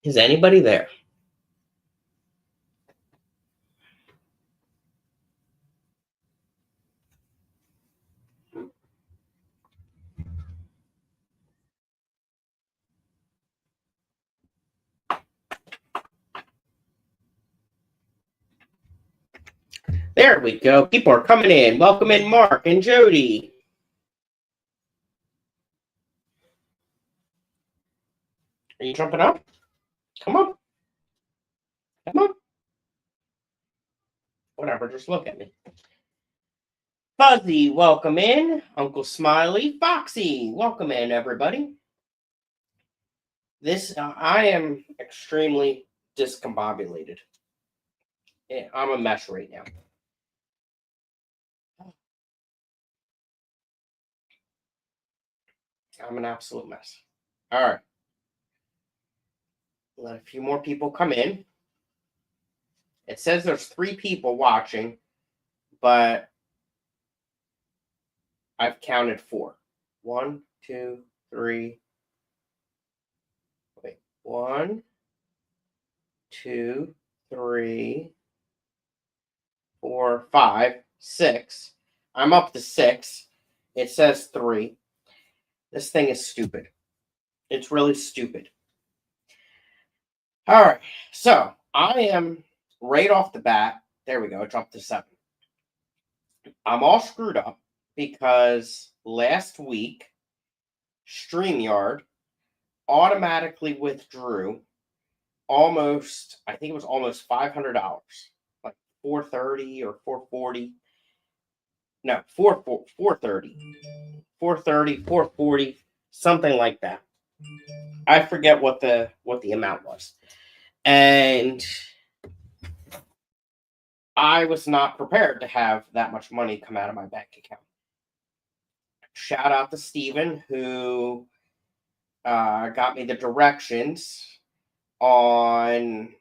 Is anybody there? There we go. People are coming in. Welcome in, Mark and Jody. Are you jumping up? Come on. Come on. Whatever, just look at me. Fuzzy, welcome in. Uncle Smiley. Foxy, welcome in, everybody. I am extremely discombobulated. I'm a mess right now. I'm an absolute mess. All right. Let a few more people come in. It says there's 3 people watching, but I've counted 4. 1, 2, 3. Wait. 1, 2, 3, 4, 5, 6. I'm up to 6. It says 3. This thing is stupid. It's really stupid. All right. So I am right off the bat. There we go. It jumped to 7. I'm all screwed up because last week StreamYard automatically withdrew I think it was almost $500, like 430 or 440. No, 430, 440, something like that. I forget what the amount was, and I was not prepared to have that much money come out of my bank account. Shout out to Steven, who got me the directions on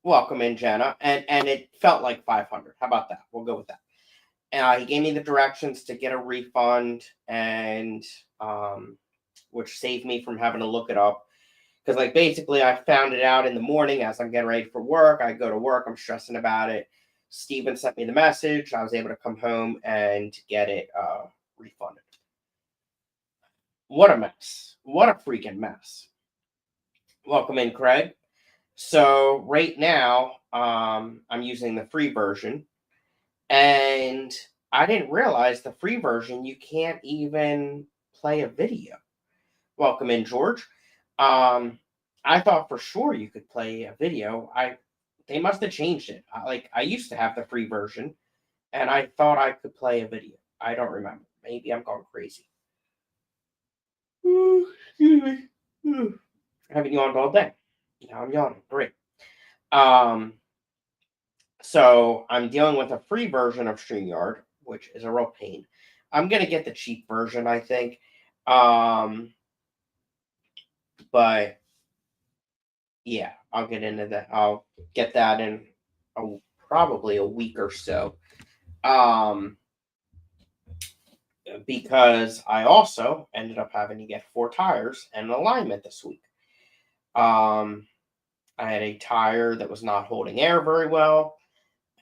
welcome in Jenna, and it felt like 500. How about that? We'll go with that. He gave me the directions to get a refund, and which saved me from having to look it up. Because, like, basically, I found it out in the morning as I'm getting ready for work. I go to work, I'm stressing about it. Steven sent me the message. I was able to come home and get it refunded. What a mess. What a freaking mess. Welcome in, Craig. So right now, I'm using the free version. And I didn't realize the free version, you can't even play a video. Welcome in, George. I thought for sure you could play a video. They must have changed it. I used to have the free version, and I thought I could play a video. I don't remember. Maybe I'm going crazy. Excuse me. I haven't yawned all day. Now I'm yawning. Great. So I'm dealing with a free version of StreamYard, which is a real pain. I'm gonna get the cheap version, I think. But yeah, I'll get into that. I'll get that in probably a week or so. Because I also ended up having to get 4 tires and an alignment this week. I had a tire that was not holding air very well,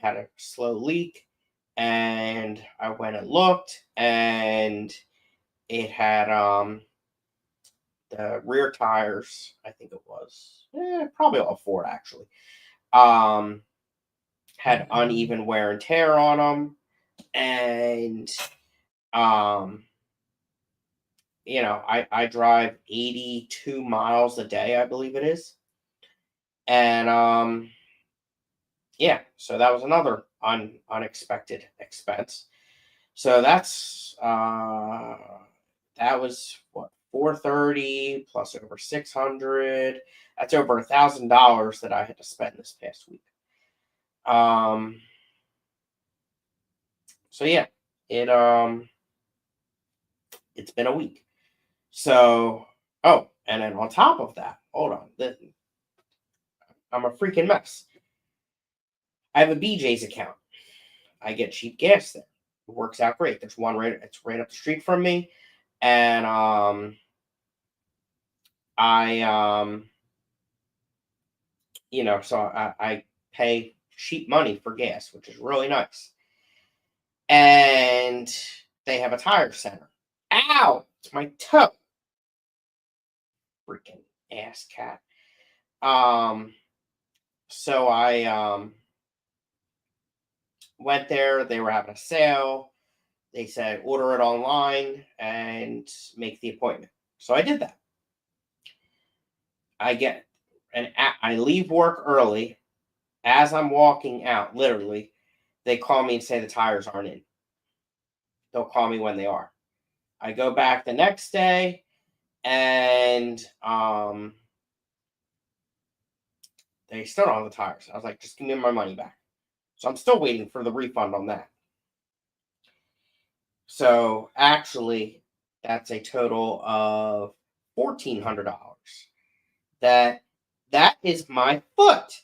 had a slow leak, and I went and looked, and it had the rear tires, I think it was probably all 4 actually, had uneven wear and tear on them, and I drive 82 miles a day, I believe it is. And yeah, so that was another unexpected expense. So that was what, 430 plus over 600. That's over $1,000 that I had to spend this past week. So yeah, it's been a week. So, and then on top of that, hold on, I'm a freaking mess. I have a BJ's account. I get cheap gas there. It works out great. There's one it's right up the street from me, and I so I pay cheap money for gas, which is really nice. And they have a tire center. Ow! It's my toe. Freaking ass cat. So I went there. They were having a sale. They said order it online and make the appointment. So I did that. I leave work early. As I'm walking out, literally, they call me and say the tires aren't in. They'll call me when they are. I go back the next day, and they still don't have the tires. I was like, just give me my money back. So I'm still waiting for the refund on that. So actually, that's a total of $1,400. That is my foot.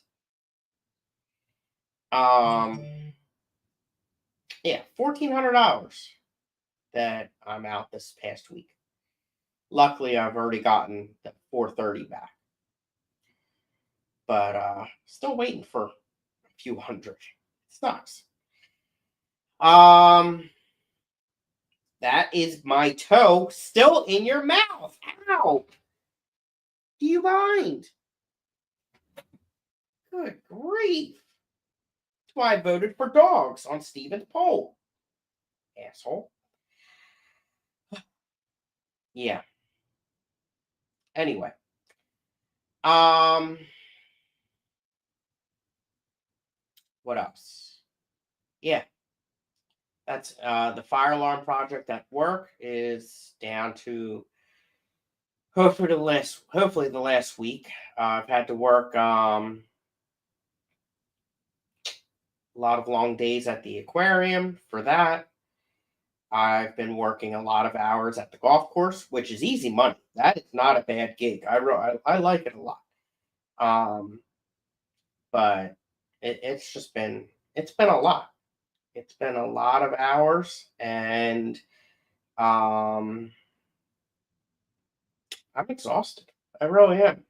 Yeah, $1,400 that I'm out this past week. Luckily, I've already gotten the 430 back, but still waiting for a few hundred. It sucks. That is my toe still in your mouth. Ow! Do you mind? Good grief. That's why I voted for dogs on Steven's poll. Asshole. Yeah. Anyway. What else? Yeah. That's the fire alarm project at work is down to hopefully the last week. I've had to work a lot of long days at the aquarium for that. I've been working a lot of hours at the golf course, which is easy money. That is not a bad gig. I like it a lot. But it's been a lot. It's been a lot of hours, and I'm exhausted. I really am.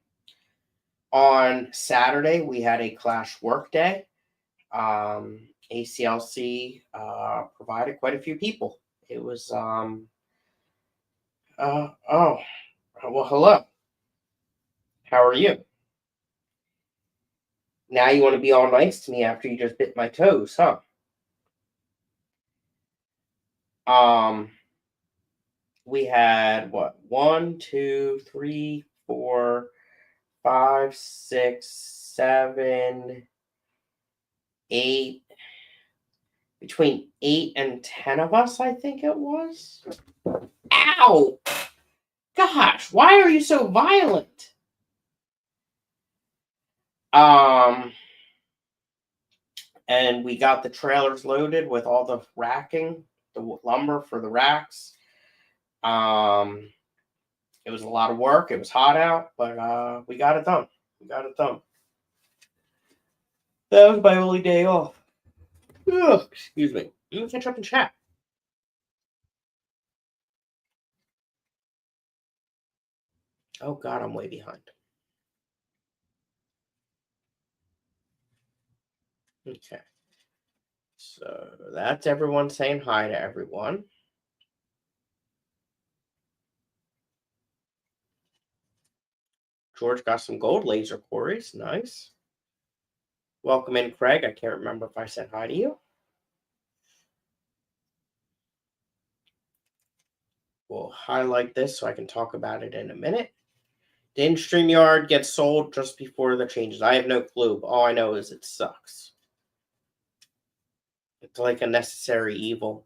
On Saturday, we had a Clash work day. ACLC provided quite a few people. It was oh, well, hello. How are you? Now you want to be all nice to me after you just bit my toes, huh? Um, we had what? 1, 2, 3, 4, 5, 6, 7, 8. Between 8 and 10 of us, I think it was. Ow! Gosh, why are you so violent? And we got the trailers loaded with all the racking, the lumber for the racks. It was a lot of work. It was hot out, but we got it done. That was my only day off. Ugh, excuse me. Let me catch up and chat. Oh God, I'm way behind. Okay. So that's everyone saying hi to everyone. George got some gold laser quarries. Nice. Welcome in, Craig. I can't remember if I said hi to you. We'll highlight this so I can talk about it in a minute. Didn't StreamYard get sold just before the changes? I have no clue. All I know is it sucks. It's like a necessary evil.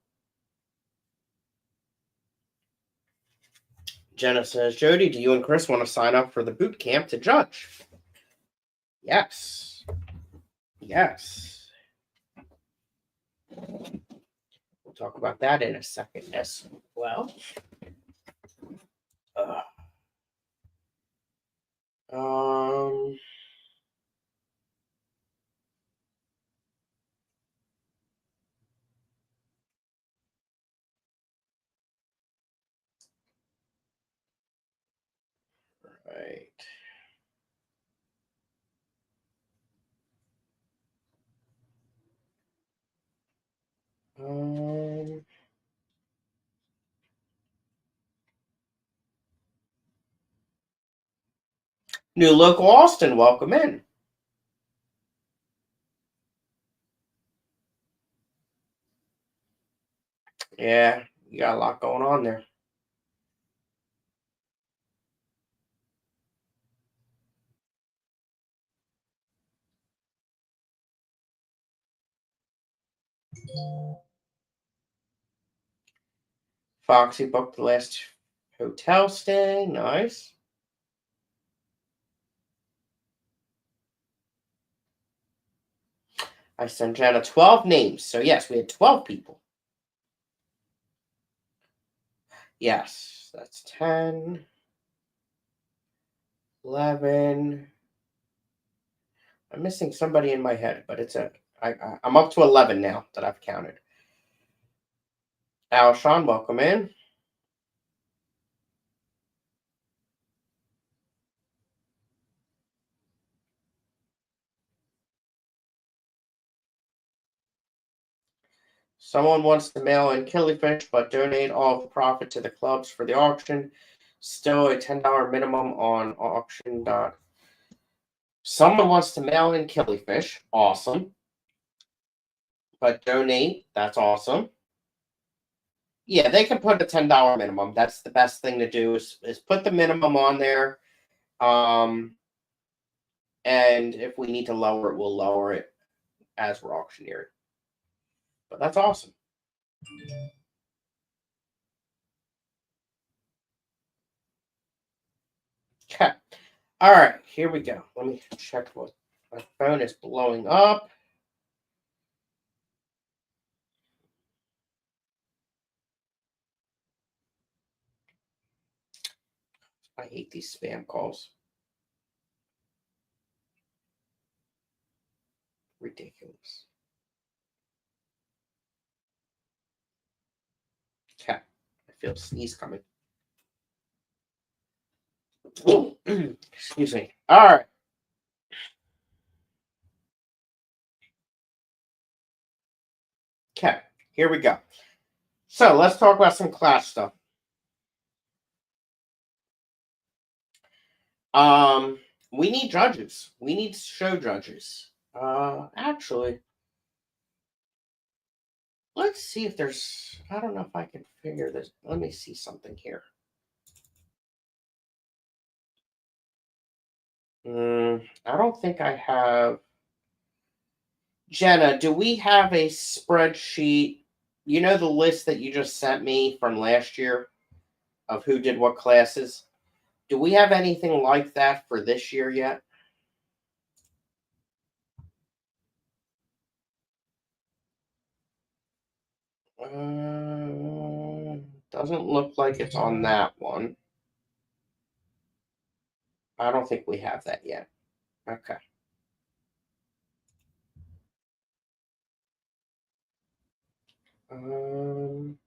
Jenna says, Jody, do you and Chris want to sign up for the boot camp to judge? Yes. Yes. We'll talk about that in a second as well. Right. New local Austin, welcome in. Yeah, you got a lot going on there. Foxy booked the last hotel stay. Nice. I sent Jenna 12 names. So, yes, we had 12 people. Yes, that's 10, 11. I'm missing somebody in my head, but I'm up to 11 now that I've counted. Alshon, welcome in. Someone wants to mail in killifish, but donate all of the profit to the clubs for the auction. Still a $10 minimum on auction. Someone wants to mail in killifish. Awesome. But donate. That's awesome. Yeah, they can put a $10 minimum. That's the best thing to do is put the minimum on there. And if we need to lower it, we'll lower it as we're auctioneering. But that's awesome. Okay. All right, here we go. Let me check what my phone is blowing up. I hate these spam calls. Ridiculous. Okay. I feel a sneeze coming. Excuse me. All right. Okay. Here we go. So let's talk about some class stuff. We need judges. We need show judges. Actually, let's see if there's. I don't know if I can figure this. Let me see something here. I don't think I have. Jenna, do we have a spreadsheet? You know the list that you just sent me from last year of who did what classes? Do we have anything like that for this year yet? Doesn't look like it's on that one. I don't think we have that yet. Okay. Um,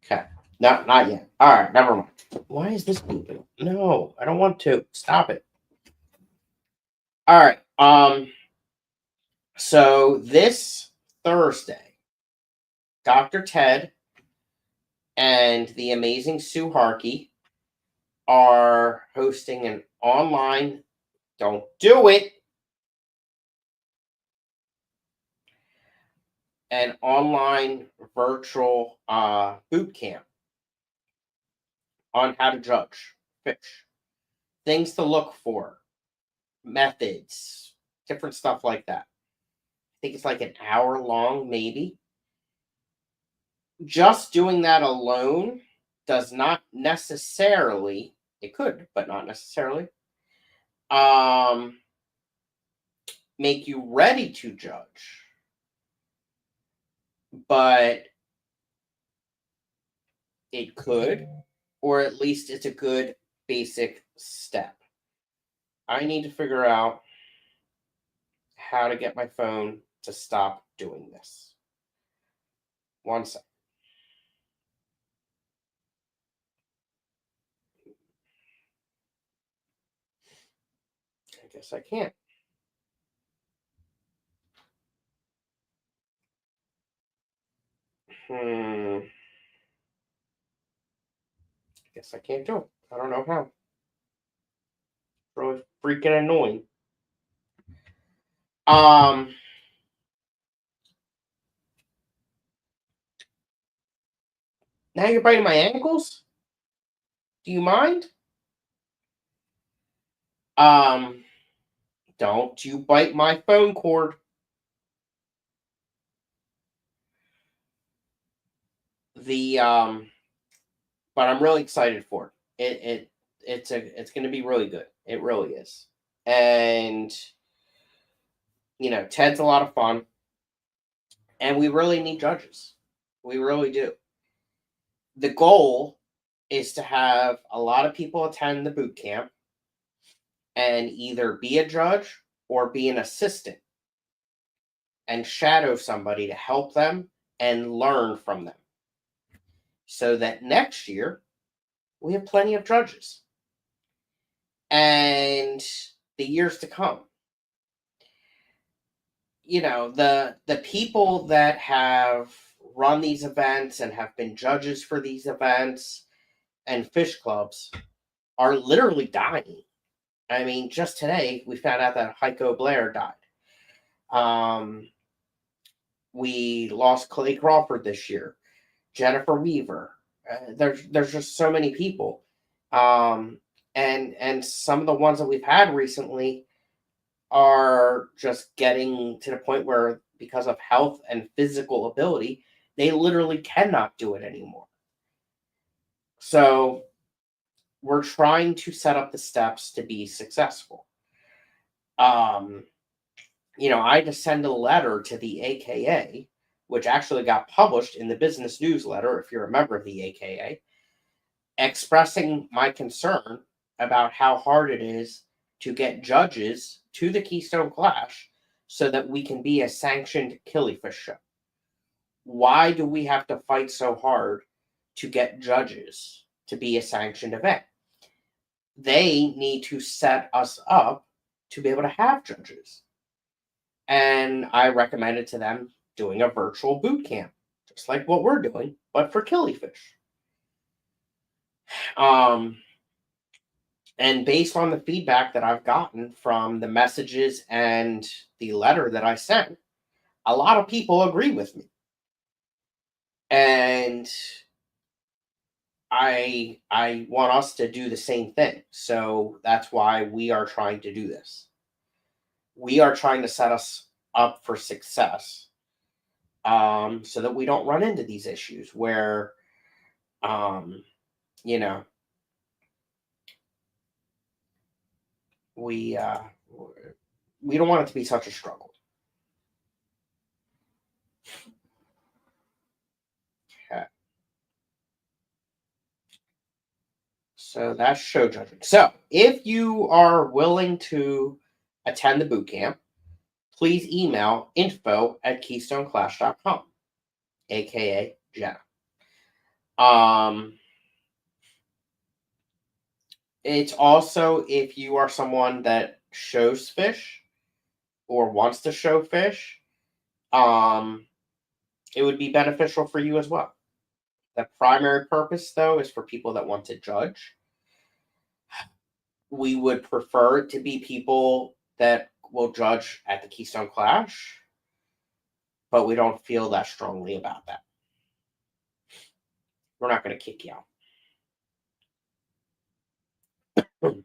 okay. No, not yet. All right, never mind. Why is this moving? No, I don't want to. Stop it. All right. So this Thursday, Dr. Ted and the amazing Sue Harkey are hosting an online, don't do it, an online virtual boot camp on how to judge fish, things to look for, methods, different stuff like that. I think it's like an hour long, maybe. Just doing that alone does not necessarily, it could, but not necessarily, um, make you ready to judge. But it could, or at least it's a good basic step. I need to figure out how to get my phone to stop doing this. One sec. I guess I can't. I guess I can't do it. I don't know how. Really freaking annoying. Now you're biting my ankles? Do you mind? Um, don't you bite my phone cord. The but I'm really excited for it. It's gonna be really good. It really is. And Ted's a lot of fun, and we really need judges. We really do. The goal is to have a lot of people attend the boot camp and either be a judge or be an assistant and shadow somebody to help them and learn from them so that next year we have plenty of judges and the years to come. The people that have run these events and have been judges for these events and fish clubs are literally dying. I mean, just today we found out that Heiko Blair died. We lost Clay Crawford this year, Jennifer Weaver. There's just so many people, and some of the ones that we've had recently are just getting to the point where, because of health and physical ability, they literally cannot do it anymore. So we're trying to set up the steps to be successful. I just sent a letter to the AKA, which actually got published in the business newsletter, if you're a member of the AKA, expressing my concern about how hard it is to get judges to the Keystone Clash so that we can be a sanctioned killifish show. Why do we have to fight so hard to get judges to be a sanctioned event? They need to set us up to be able to have judges. And I recommended to them doing a virtual boot camp, just like what we're doing, but for killifish. And based on the feedback that I've gotten from the messages and the letter that I sent, a lot of people agree with me. And I want us to do the same thing. So that's why we are trying to do this. We are trying to set us up for success, so that we don't run into these issues where, you know, we don't want it to be such a struggle. Okay. So that's show judging. So if you are willing to attend the boot camp, please email info@keystoneclash.com, aka Jenna. It's also, if you are someone that shows fish or wants to show fish, it would be beneficial for you as well. The primary purpose, though, is for people that want to judge. We would prefer it to be people that will judge at the Keystone Clash, but we don't feel that strongly about that. We're not going to kick you out. Okay,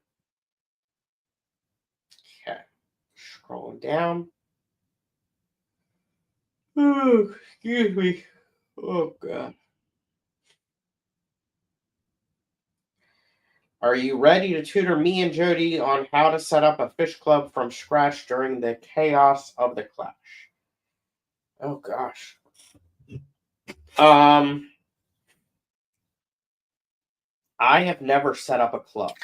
scrolling down. Oh, excuse me. Oh, God. Are you ready to tutor me and Jody on how to set up a fish club from scratch during the chaos of the clash? Oh, gosh. I have never set up a club.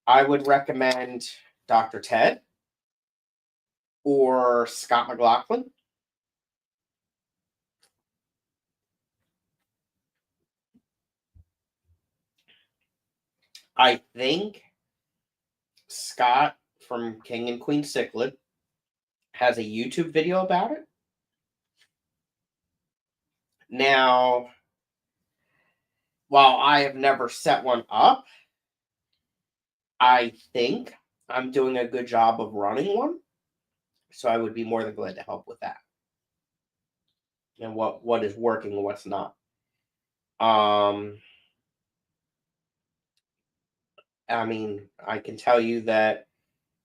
I would recommend Dr. Ted or Scott McLaughlin. I think Scott from King and Queen Cichlid has a YouTube video about it. Now, while I have never set one up, I think I'm doing a good job of running one, so I would be more than glad to help with that and what is working and what's not. Um, I mean, I can tell you that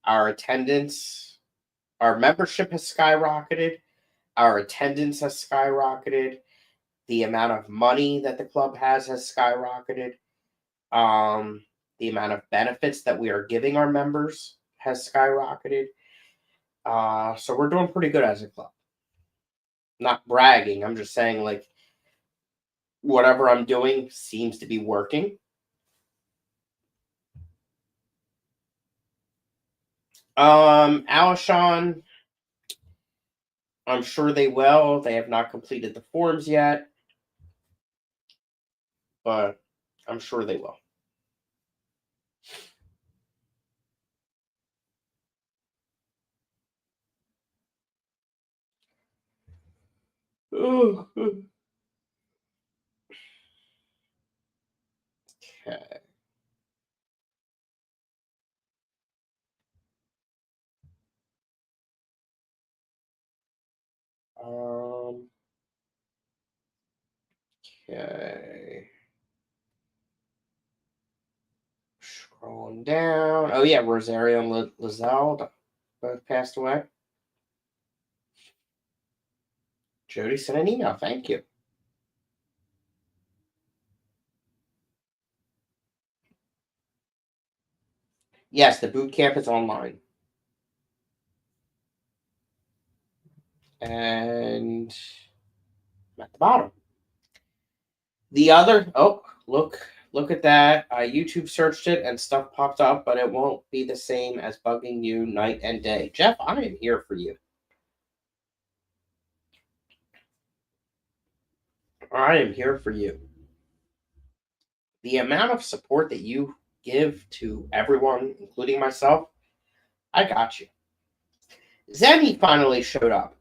our attendance, our membership has skyrocketed, our attendance has skyrocketed, the amount of money that the club has skyrocketed. Um, the amount of benefits that we are giving our members has skyrocketed. So we're doing pretty good as a club. Not bragging. I'm just saying, like, whatever I'm doing seems to be working. Alshon, I'm sure they will. They have not completed the forms yet, but I'm sure they will. Okay. Um. Okay. Scrolling down. Oh yeah, Rosario and Lizelle both passed away. Jody sent an email. Thank you. Yes, the boot camp is online. And I'm at the bottom. The other, oh, look at that. I YouTube searched it and stuff popped up, but it won't be the same as bugging you night and day. Jeff, I am here for you. I am here for you. The amount of support that you give to everyone, including myself, I got you. Zenny finally showed up.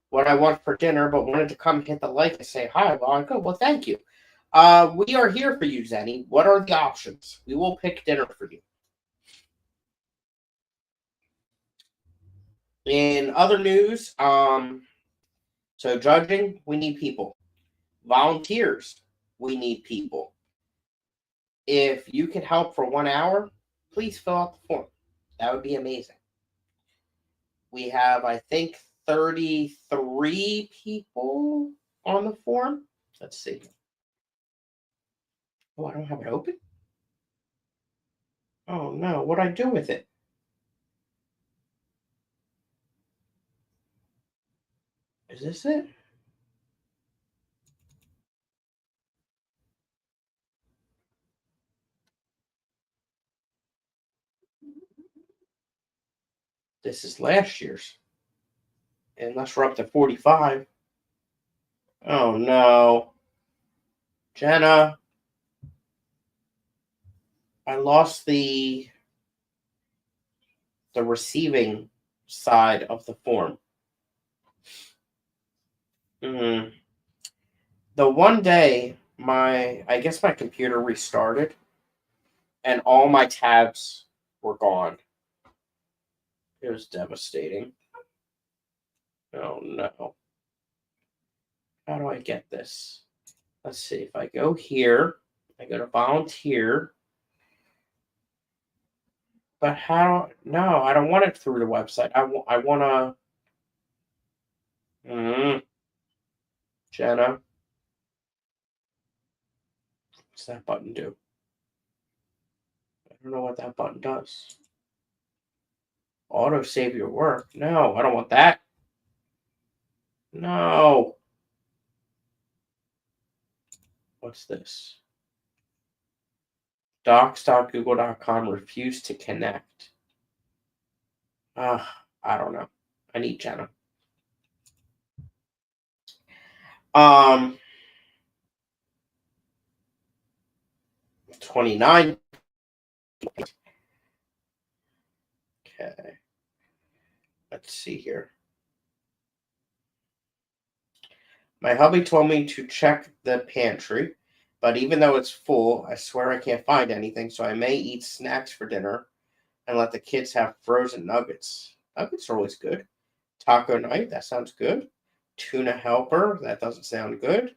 What I want for dinner, but wanted to come hit the like and say hi. Well, I go, well, thank you. We are here for you, Zenny. What are the options? We will pick dinner for you. In other news, so judging, we need people. Volunteers, we need people. If you can help for 1 hour, please fill out the form. That would be amazing. We have, I think, 33 people on the form. Let's see. Oh, I don't have it open? Oh no, what'd I do with it? Is this it? This is last year's. Unless we're up to 45. Oh no. Jenna, I lost the receiving side of the form. Mm. The one day I guess my computer restarted and all my tabs were gone. It was devastating. Oh no. How do I get this? Let's see. If I go here, I go to volunteer. But how? No, I don't want it through the website. I want to. Jenna, what's that button do? I don't know what that button does. Auto save your work. No, I don't want that. No. What's this? Docs.google.com refused to connect. I don't know. I need Jenna. Um, 29. Okay. Let's see here. My hubby told me to check the pantry, but even though it's full, I swear I can't find anything, so I may eat snacks for dinner and let the kids have frozen nuggets. Nuggets are always good. Taco night, that sounds good. Tuna helper, that doesn't sound good.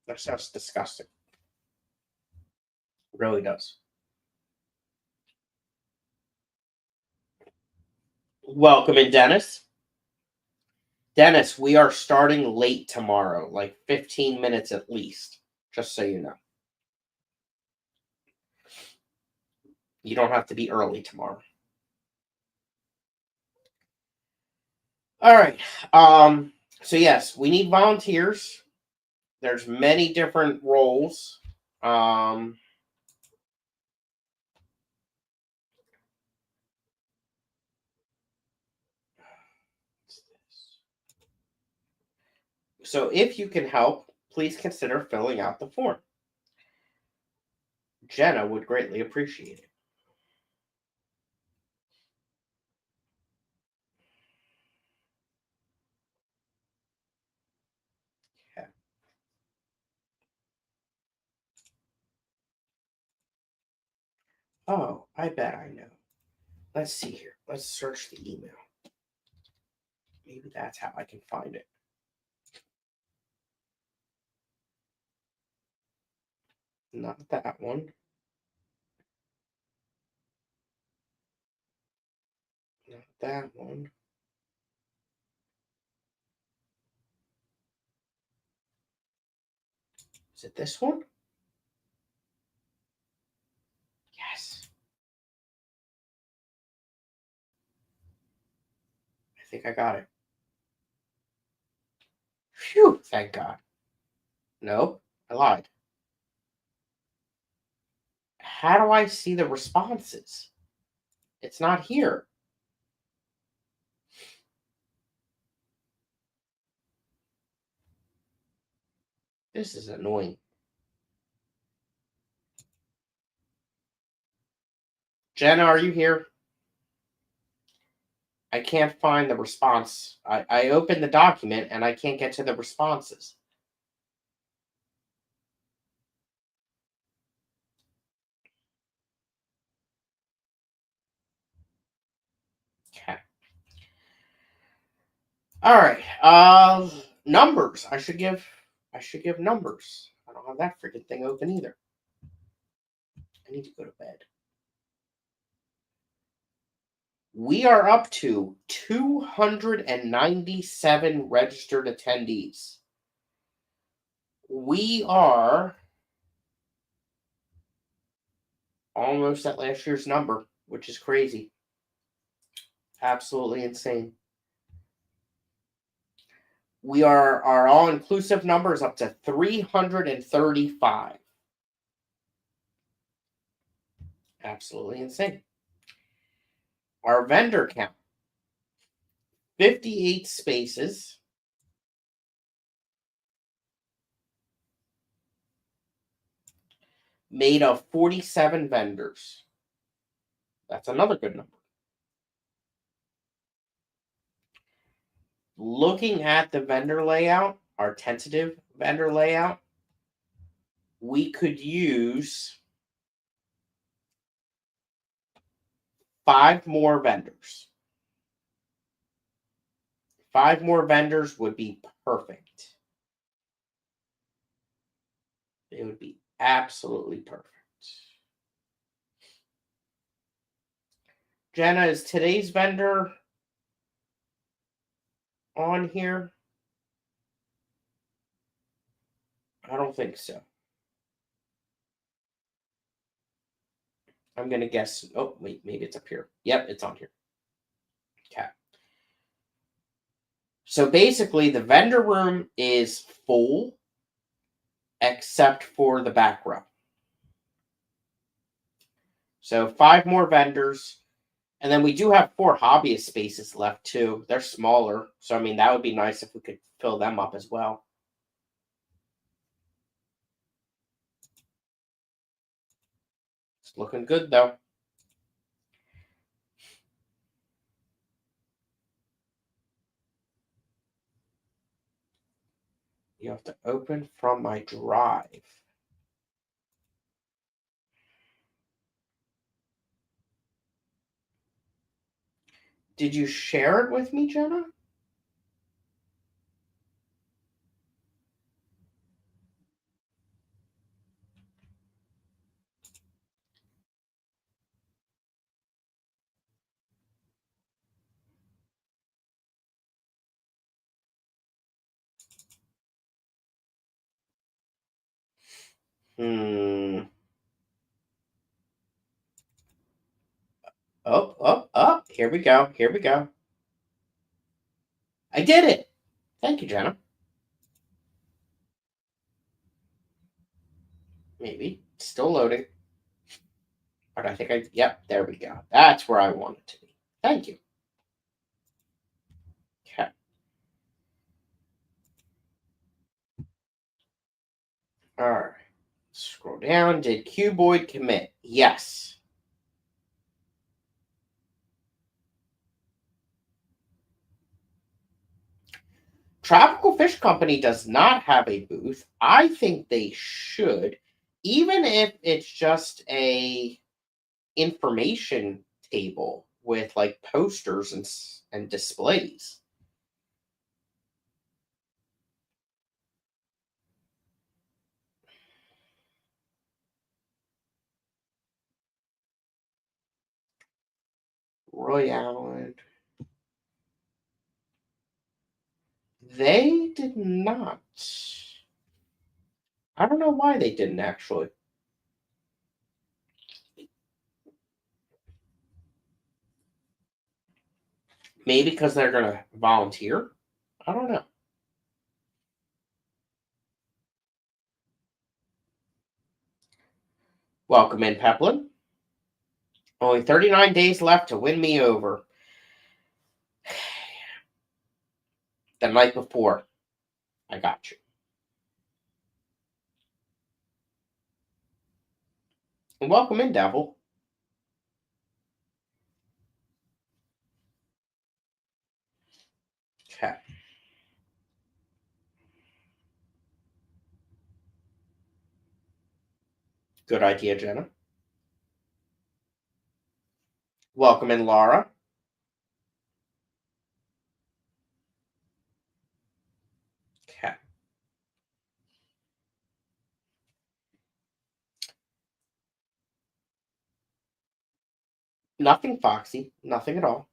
That sounds disgusting. It really does. Welcome in, Dennis. Dennis, we are starting late tomorrow, like 15 minutes at least, just so you know. You don't have to be early tomorrow. All right. So yes, we need volunteers. There's many different roles. So if you can help, please consider filling out the form. Jenna would greatly appreciate it. Okay. Oh, I bet I know. Let's see here. Let's search the email. Maybe that's how I can find it. Not that one. Not that one. Is it this one? Yes. I think I got it. Phew, thank God. Nope, I lied. How do I see the responses? It's not here. This is annoying. Jenna, are you here? I can't find the response. I opened the document and I can't get to the responses. Okay. All right. Numbers. I should give numbers. I don't have that freaking thing open either. I need to go to bed. We are up to 297 registered attendees. We are almost at last year's number, which is crazy. Absolutely insane. We are our all-inclusive numbers up to 335. Absolutely insane. Our vendor count, 58 spaces. Made of 47 vendors. That's another good number. Looking at the vendor layout, our tentative vendor layout, we could use 5 more vendors. 5 more vendors would be perfect. It would be absolutely perfect. Jenna, is today's vendor on here? I don't think so. I'm going to guess. Oh, wait, maybe it's up here. Yep, it's on here. Okay. So basically, the vendor room is full except for the back row. So 5 more vendors. And then we do have 4 hobbyist spaces left too. They're smaller. So, I mean, that would be nice if we could fill them up as well. It's looking good though. You have to open from my drive. Did you share it with me, Jenna? Hmm. Oh. Here we go. Here we go. I did it. Thank you, Jenna. Maybe. Still loading. But I think yep, there we go. That's where I want it to be. Thank you. Okay. All right. Scroll down. Did Cuboid commit? Yes. Tropical Fish Company does not have a booth. I think they should, even if it's just a information table with like posters and displays. Royale. They did not. I don't know why they didn't actually. Maybe because they're going to volunteer. I don't know. Welcome in, Peplin. Only 39 days left to win me over. The night before. I got you. And welcome in, Devil. Okay. Good idea, Jenna. Welcome in, Laura. Okay. Nothing foxy. Nothing at all.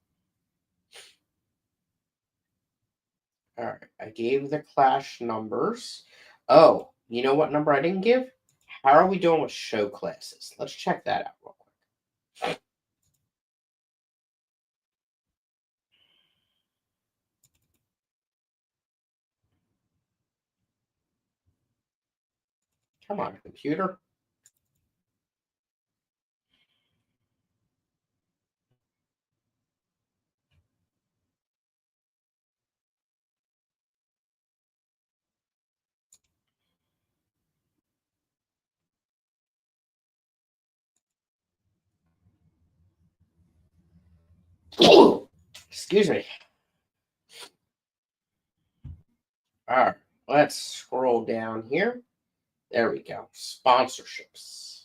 All right. I gave the clash numbers. Oh, you know what number I didn't give? How are we doing with show classes? Let's check that out real quick. Come on, computer. Excuse me. All right. Let's scroll down here. There we go. Sponsorships.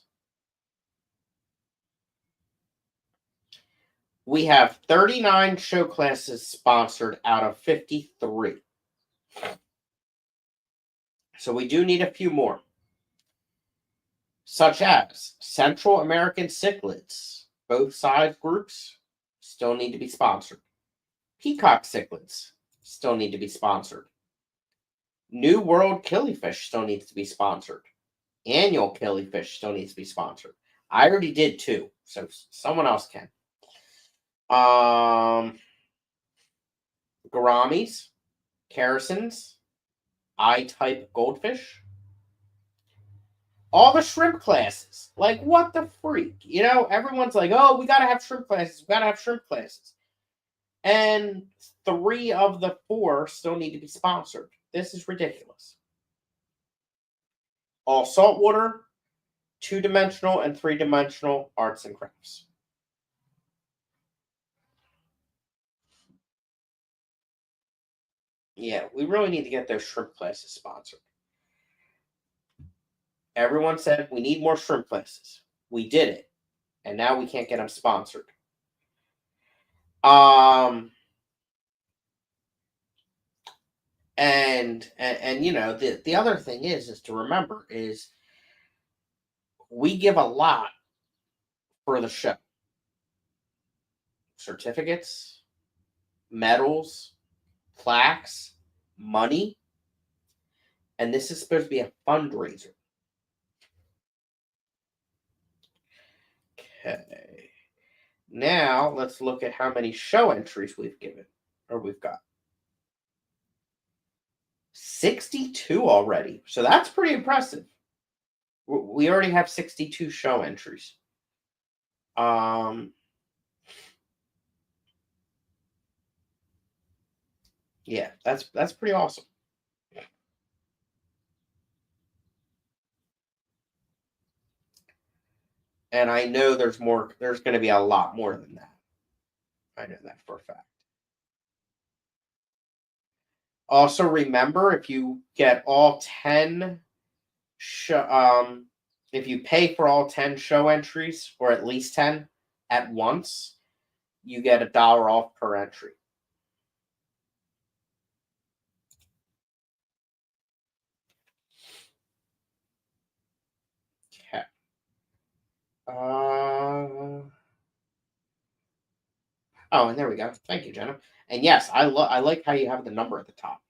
We have 39 show classes sponsored out of 53. So we do need a few more, such as Central American cichlids. Both size groups still need to be sponsored. Peacock cichlids still need to be sponsored. New World killifish still needs to be sponsored. Annual killifish still needs to be sponsored. I already did 2, so someone else can. Gouramis, Karisons, I-type goldfish, all the shrimp classes. Like, what the freak? You know, everyone's like, oh, we got to have shrimp classes. We got to have shrimp classes. And 3 of the 4 still need to be sponsored. This is ridiculous. All saltwater, 2-dimensional, and 3-dimensional arts and crafts. Yeah, we really need to get those shrimp classes sponsored. Everyone said we need more shrimp classes. We did it, and now we can't get them sponsored. Um, and you know, the other thing is to remember is we give a lot for the show: certificates, medals, plaques, money, and this is supposed to be a fundraiser. Okay. Now let's look at how many show entries we've given or we've got. 62 already. So that's pretty impressive. We already have 62 show entries. Yeah, that's pretty awesome. And I know there's going to be a lot more than that. I know that for a fact. Also remember, if you get all 10 if you pay for all 10 show entries or at least 10 at once, you get $1 off per entry. Okay. Oh, and there we go. Thank you, Jenna. And yes, I like how you have the number at the top.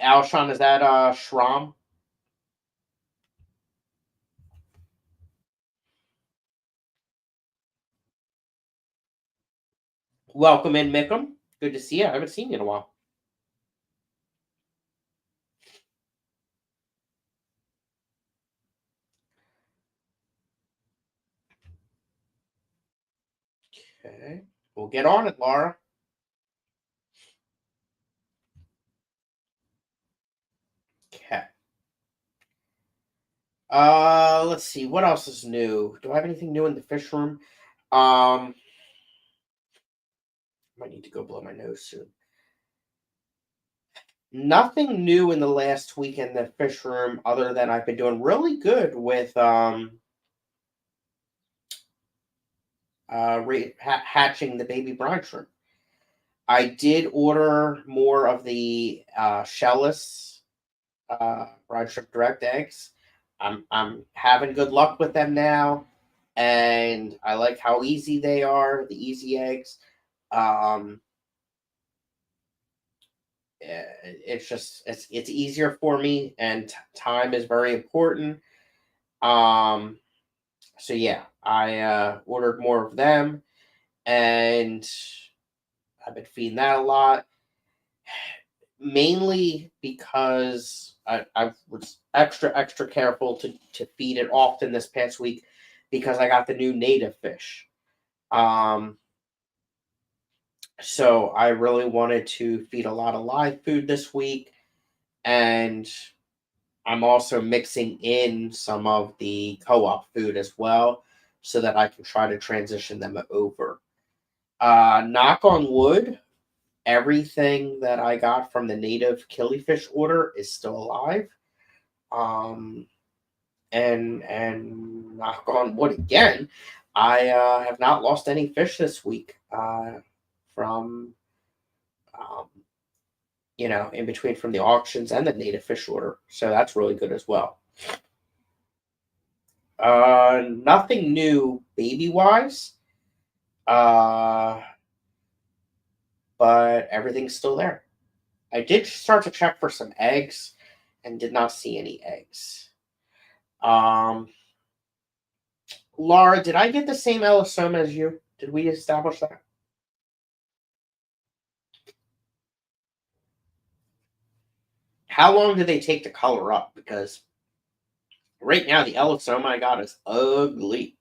Alshon, is that Shram? Welcome in, Mickham. Good to see you. I haven't seen you in a while. Okay. We'll get on it, Laura. Okay. Let's see. What else is new? Do I have anything new in the fish room? Might need to go blow my nose soon. Nothing new in the last week in the fish room other than I've been doing really good with hatching the baby brine shrimp. I did order more of the shellless brine shrimp direct eggs. I'm having good luck with them now, and I like how easy they are. The easy eggs. It's just it's easier for me, and time is very important. So yeah, I ordered more of them, and I've been feeding that a lot, mainly because I was extra careful to feed it often this past week because I got the new native fish. So I really wanted to feed a lot of live food this week, and I'm also mixing in some of the co-op food as well so that I can try to transition them over. Knock on wood, everything that I got from the native killifish order is still alive. Um, and knock on wood again, I have not lost any fish this week from um, in between from the auctions and the native fish order. So that's really good as well. Nothing new baby wise. Uh, but everything's still there. I did start to check for some eggs and did not see any eggs. Laura, did I get the same elosoma as you? Did we establish that? How long did they take to color up? Because right now the elosoma I got is ugly.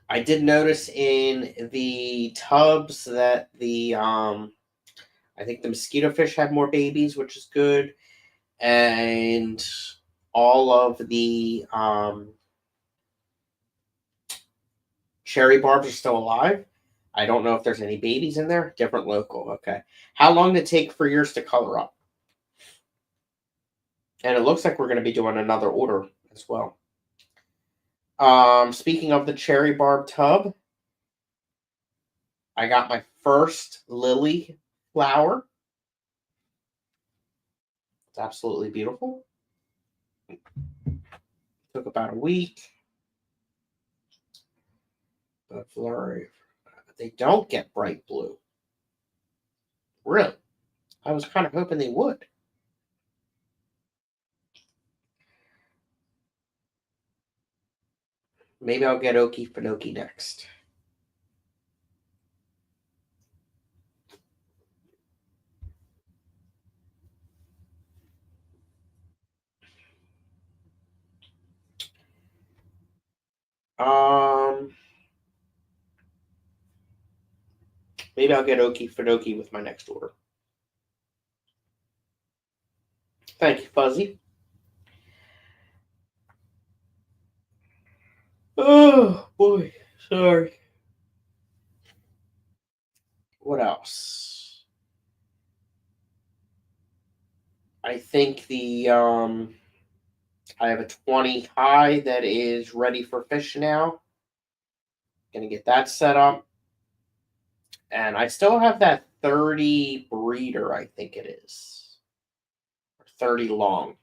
I did notice in the tubs that the I think the mosquito fish had more babies, which is good. and all of the cherry barbs are still alive. I don't know if there's any babies in there. Different local. Okay. How long did it take for yours to color up? And it looks like we're going to be doing another order as well. Speaking of the cherry barb tub, I got my first lily flower. It's absolutely beautiful. Took about a week. But flurry, they don't get bright blue. Really? I was kind of hoping they would. Maybe I'll get Okie Pinokie next. Maybe I'll get Okie Pinokie with my next order. Thank you, Fuzzy. Oh boy, sorry. What else? I think the I have a 20 high that is ready for fish now. Gonna get that set up. And I still have that 30 breeder, I think it is. Or 30 long.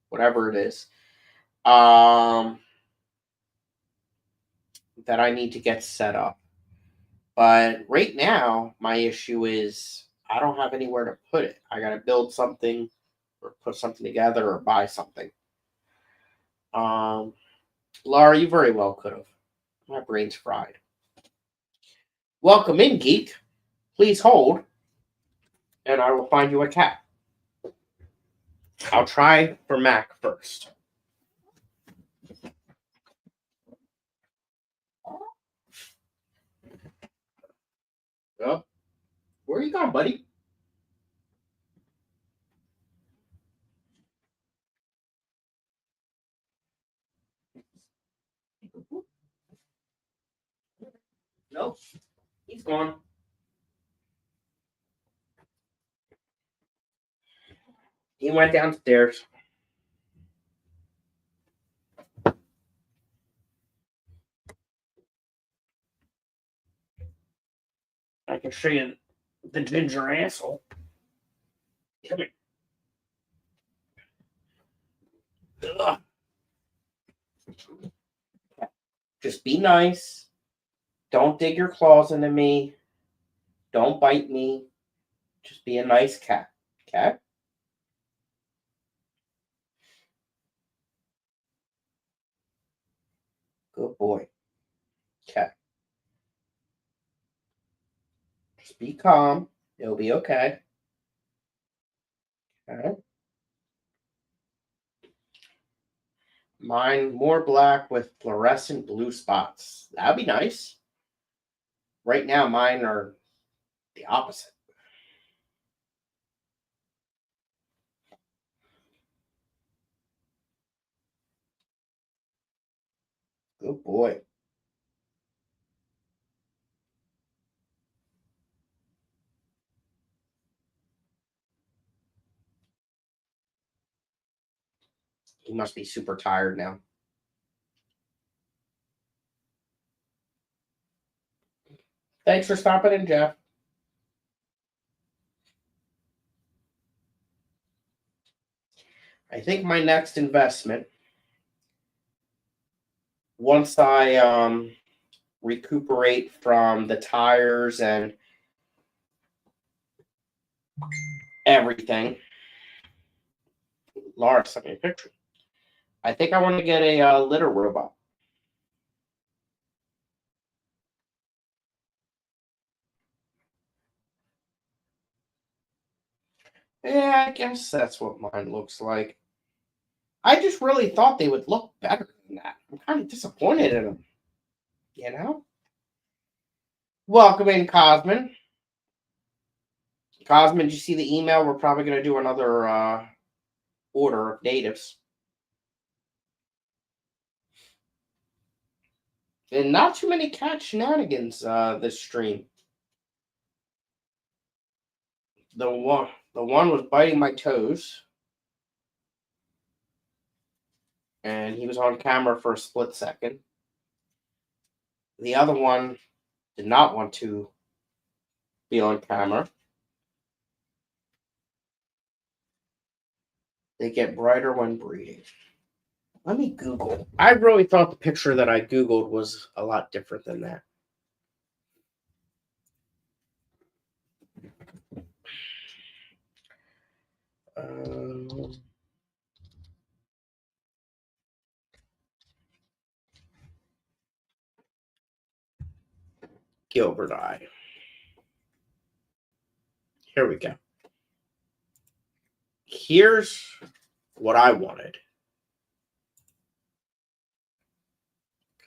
Whatever it is. That I need to get set up. But right now, my issue is I don't have anywhere to put it. I got to build something or put something together or buy something. Laura, you very well could have. My brain's fried. Welcome in, geek. Please hold, and I will find you a cat. I'll try for Mac first. Oh, where are you going, buddy? Nope, he's gone. He went downstairs. I can show you the ginger asshole. Come here. Ugh. Just be nice. Don't dig your claws into me. Don't bite me. Just be a nice cat. Okay? Good boy. Okay. Just be calm. It'll be okay. Okay. Mine more black with fluorescent blue spots. That'd be nice. Right now, mine are the opposite. Good boy. He must be super tired now. Thanks for stopping in, Jeff. I think my next investment, once I recuperate from the tires and everything. Laura sent me a picture. I think I want to get a litter robot. Yeah, I guess that's what mine looks like. I just really thought they would look better than that. I'm kind of disappointed in them. You know? Welcome in, Cosmin. Cosmin, did you see the email? We're probably going to do another order of natives. And not too many cat shenanigans this stream. The one was biting my toes. And he was on camera for a split second. The other one did not want to be on camera. They get brighter when breeding. Let me Google. I really thought the picture that I Googled was a lot different than that. Gilbert Eye. Here we go. Here's what I wanted.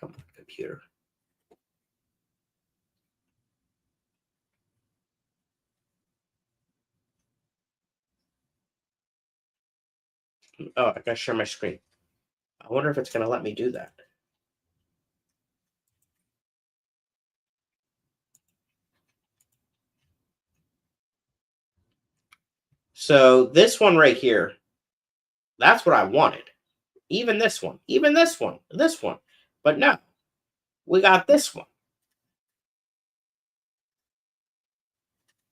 Come on, computer. Oh, I gotta share my screen. I wonder if it's gonna let me do that. So this one right here, that's what I wanted. Even this one, this one. But no, we got this one.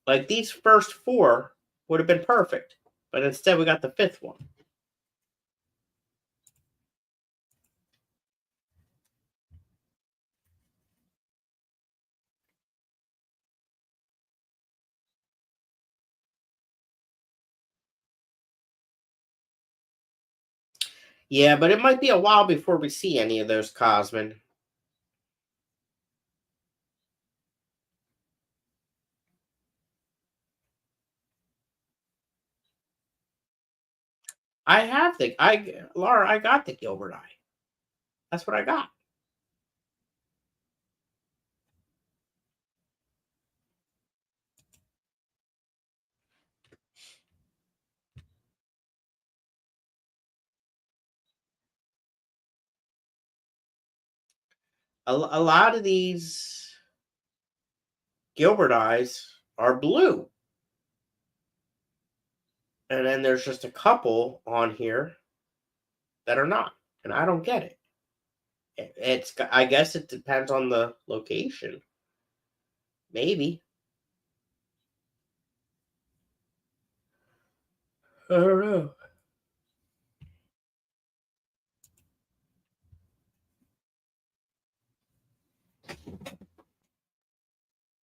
Like these first four would have been perfect. But instead we got the fifth one. Yeah, but it might be a while before we see any of those Cosmin. Laura, I got the Gilbert Eye. That's what I got. A lot of these Gilbert Eyes are blue. And then there's just a couple on here that are not. And I don't get it. I guess it depends on the location. Maybe. I don't know.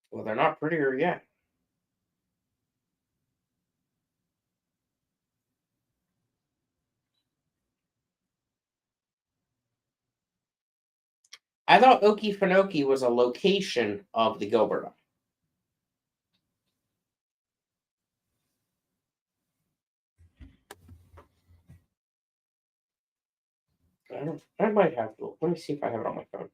Well, they're not prettier yet. I thought Okefenokee was a location of the Gilbert Eye. I might have to. Let me see if I have it on my phone.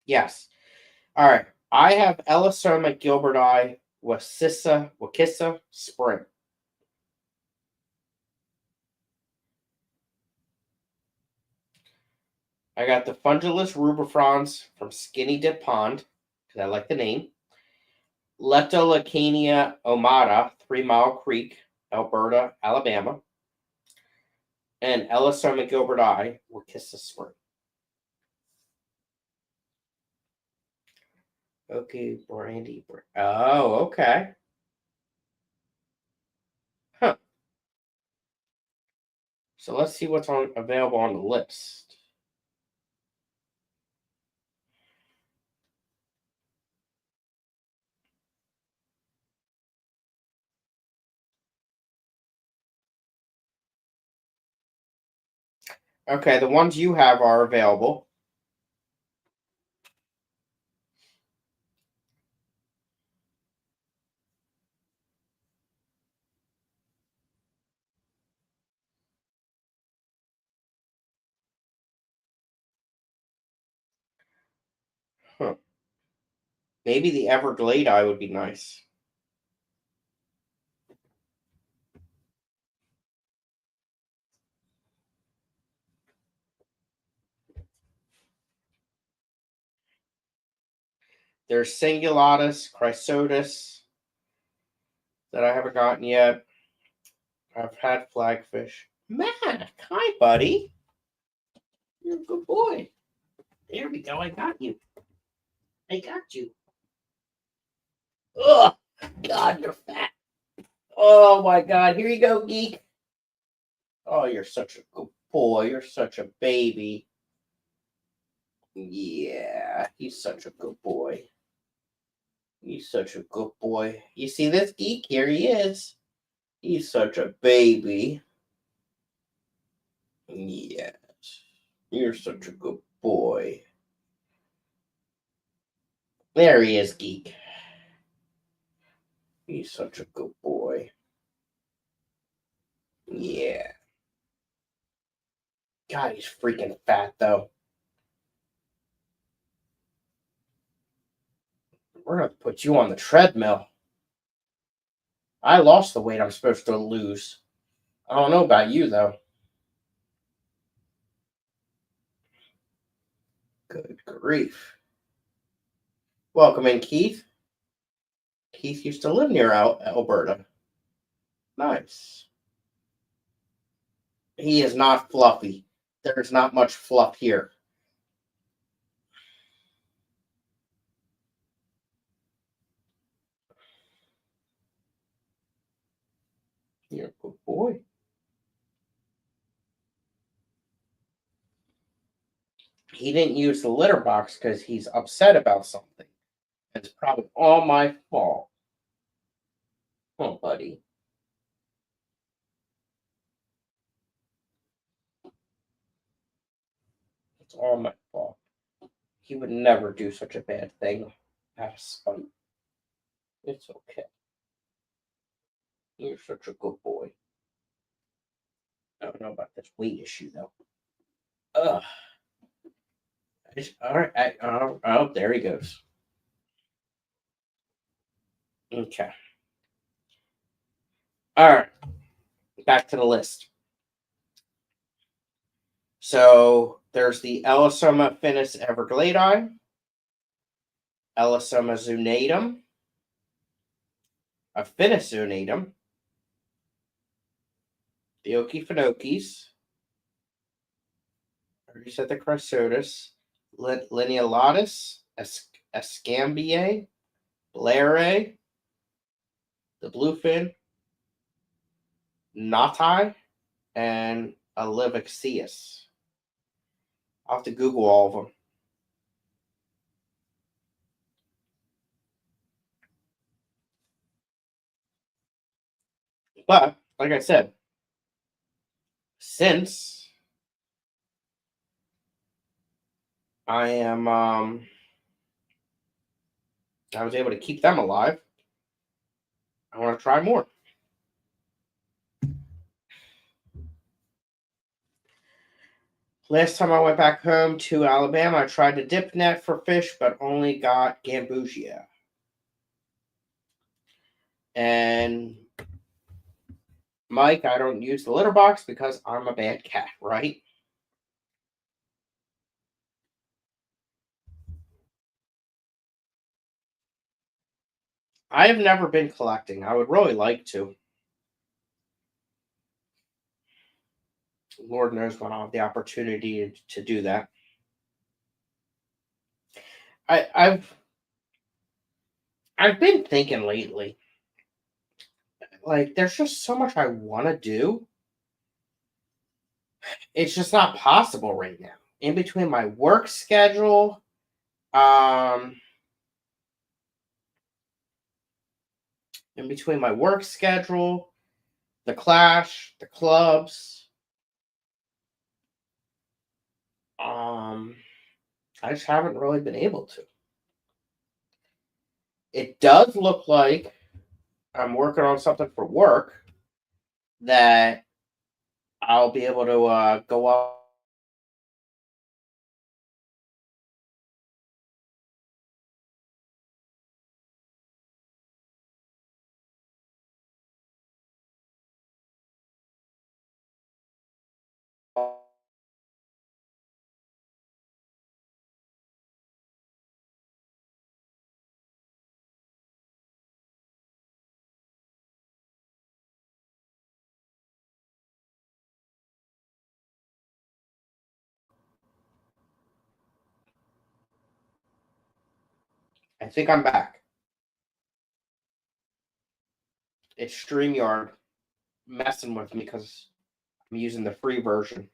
Yes. All right. I have Ellisoma Gilbert Eye Wakissa Spring. I got the Fundulus rubifrons from Skinny Dip Pond, because I like the name. Leptolacania omata, 3 Mile Creek, Alberta, Alabama. And Ellisoma Gilbert Eye Wakissa Spring. Okay, Brandy. Oh, okay. Huh. So let's see what's available on the list. Okay, the ones you have are available. Huh. Maybe the Everglade eye would be nice. There's Singulatus, Chrysotis that I haven't gotten yet. I've had flagfish. Matt, hi, buddy. You're a good boy. There we go. I got you. I got you. Oh, God, you're fat. Oh, my God. Here you go, geek. Oh, you're such a good boy. You're such a baby. Yeah, he's such a good boy. He's such a good boy. You see this geek? Here he is. He's such a baby. Yes. You're such a good boy. There he is, geek. He's such a good boy. Yeah. God, he's freaking fat, though. We're going to put you on the treadmill. I lost the weight I'm supposed to lose. I don't know about you, though. Good grief. Welcome in, Keith. Keith used to live near Alberta. Nice. He is not fluffy. There's not much fluff here. You're a good boy. He didn't use the litter box because he's upset about something. It's probably all my fault. Oh, buddy. It's all my fault. He would never do such a bad thing out of spite. It's okay. You're such a good boy. I don't know about this weight issue, though. Ugh. All right. Oh, there he goes. Okay. All right. Back to the list. So there's the Ellisoma finis evergladi, Ellisoma zunatum, a finis zunatum, the Okefenokes, or you said the Chrysotis, Lineolatus, Escambiae, Blaire, the bluefin, Nati, and Olivixius. I'll have to Google all of them. But, like I said, since I am, I was able to keep them alive, I want to try more. Last time I went back home to Alabama, I tried to dip net for fish, but only got gambusia. And Mike, I don't use the litter box because I'm a bad cat, right? I have never been collecting. I would really like to. Lord knows when I'll have the opportunity to do that. I've been thinking lately, like there's just so much I want to do. It's just not possible right now. In between my work schedule, um, in between my work schedule, the clash, the clubs, I just haven't really been able to. It does look like I'm working on something for work that I'll be able to go up I think I'm back. It's StreamYard messing with me because I'm using the free version.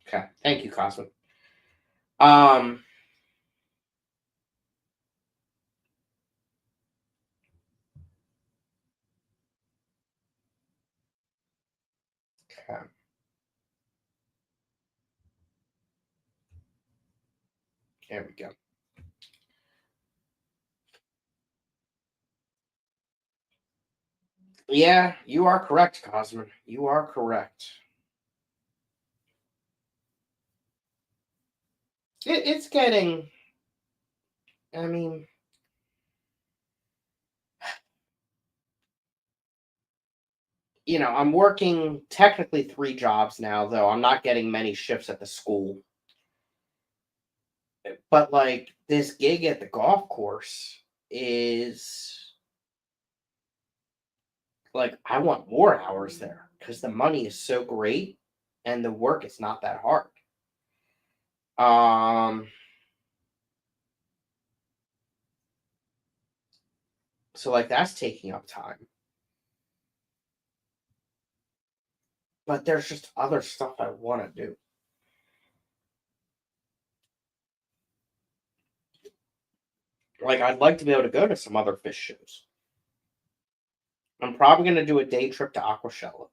Okay. Thank you, Cosmo. Um, okay. There we go. Yeah, you are correct, Cosmo. You are correct. It's getting, I mean, I'm working technically 3 jobs now, though I'm not getting many shifts at the school. But like this gig at the golf course is like I want more hours there because the money is so great and the work is not that hard. Um, so like that's taking up time. But there's just other stuff I want to do. Like I'd like to be able to go to some other fish shows. I'm probably going to do a day trip to Aquashella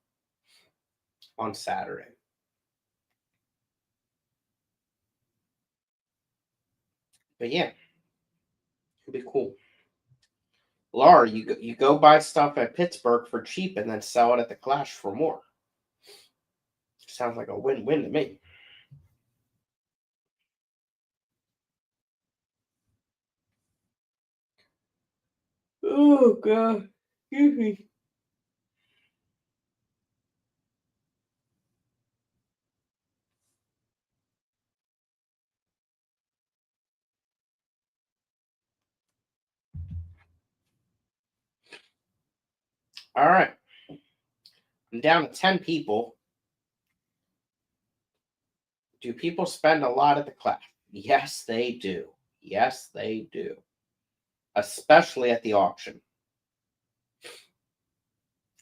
on Saturday. But yeah, it'd be cool. Laura, you go buy stuff at Pittsburgh for cheap and then sell it at the Clash for more. Sounds like a win-win to me. Oh god. Excuse me. All right. I'm down to 10 people. Do people spend a lot at the Clash? Yes, they do. Yes, they do. Especially at the auction.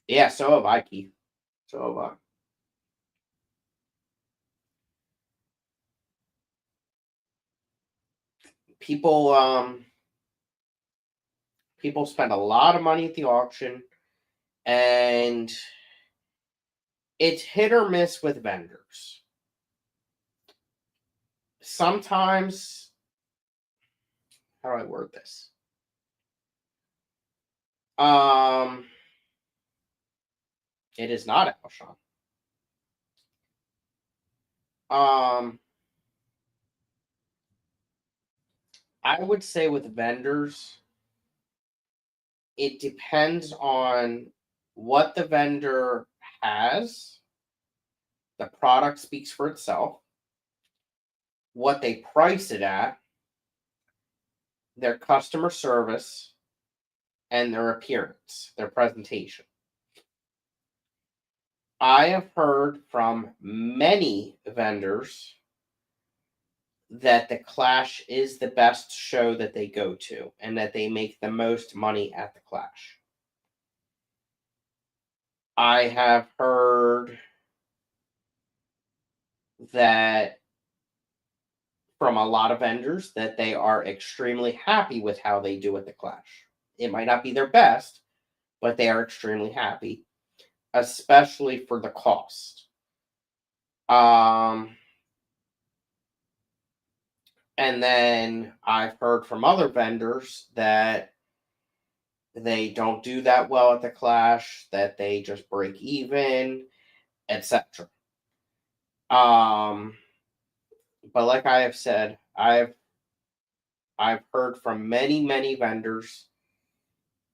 Yeah, so have I, Keith. So have I. People people spend a lot of money at the auction, and it's hit or miss with vendors. Sometimes, how do I word this? Um, it is not Alshon. Um, I would say with vendors, it depends on what the vendor has. The product speaks for itself. What they price it at, their customer service, and their appearance, their presentation. I have heard from many vendors that the Clash is the best show that they go to and that they make the most money at the Clash. I have heard that from a lot of vendors that they are extremely happy with how they do at the Clash. It might not be their best, but they are extremely happy, especially for the cost. Um, and then I've heard from other vendors that they don't do that well at the Clash, that they just break even, etc. Um, but like I have said, I've heard from many vendors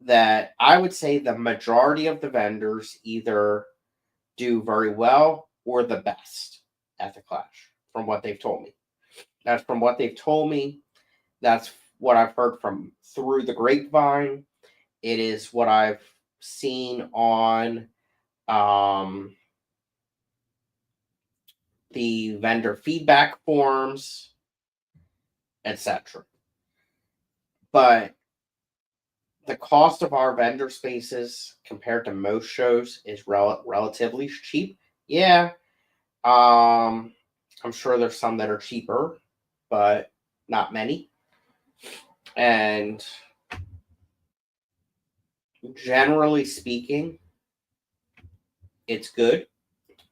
that I would say the majority of the vendors either do very well or the best at the Clash, from what they've told me. That's from what they've told me. That's what I've heard from through the grapevine. It is what I've seen on the vendor feedback forms, etc. But the cost of our vendor spaces compared to most shows is relatively cheap. Yeah. I'm sure there's some that are cheaper, but not many. And generally speaking, it's good.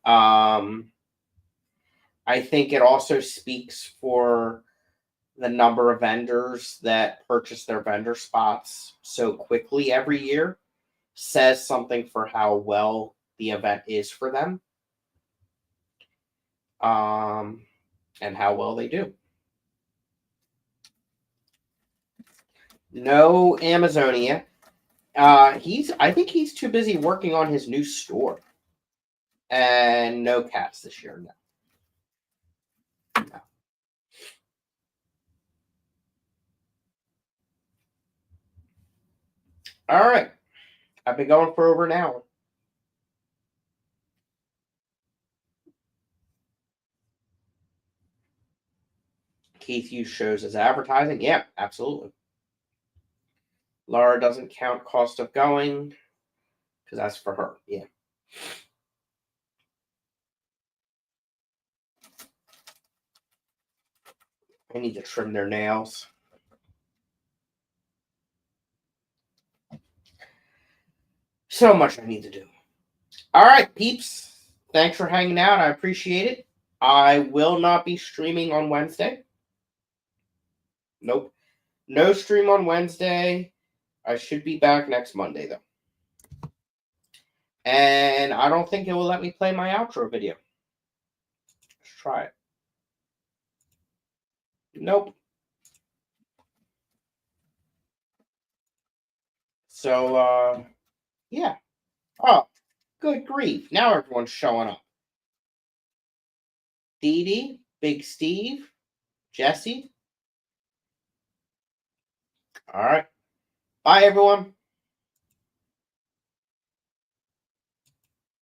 I think it also speaks for the number of vendors that purchase their vendor spots so quickly every year, says something for how well the event is for them, and how well they do. No Amazonia. I think he's too busy working on his new store. And no cats this year. No. All right. I've been going for over an hour. Keith Hughes shows as advertising. Yeah, absolutely. Laura doesn't count cost of going because that's for her. Yeah. I need to trim their nails. So much I need to do. All right, peeps. Thanks for hanging out. I appreciate it. I will not be streaming on Wednesday. Nope. No stream on Wednesday. I should be back next Monday, though. And I don't think it will let me play my outro video. Let's try it. Nope. So, yeah. Oh, good grief. Now everyone's showing up. Dee Dee, Big Steve, Jesse. All right. Bye, everyone.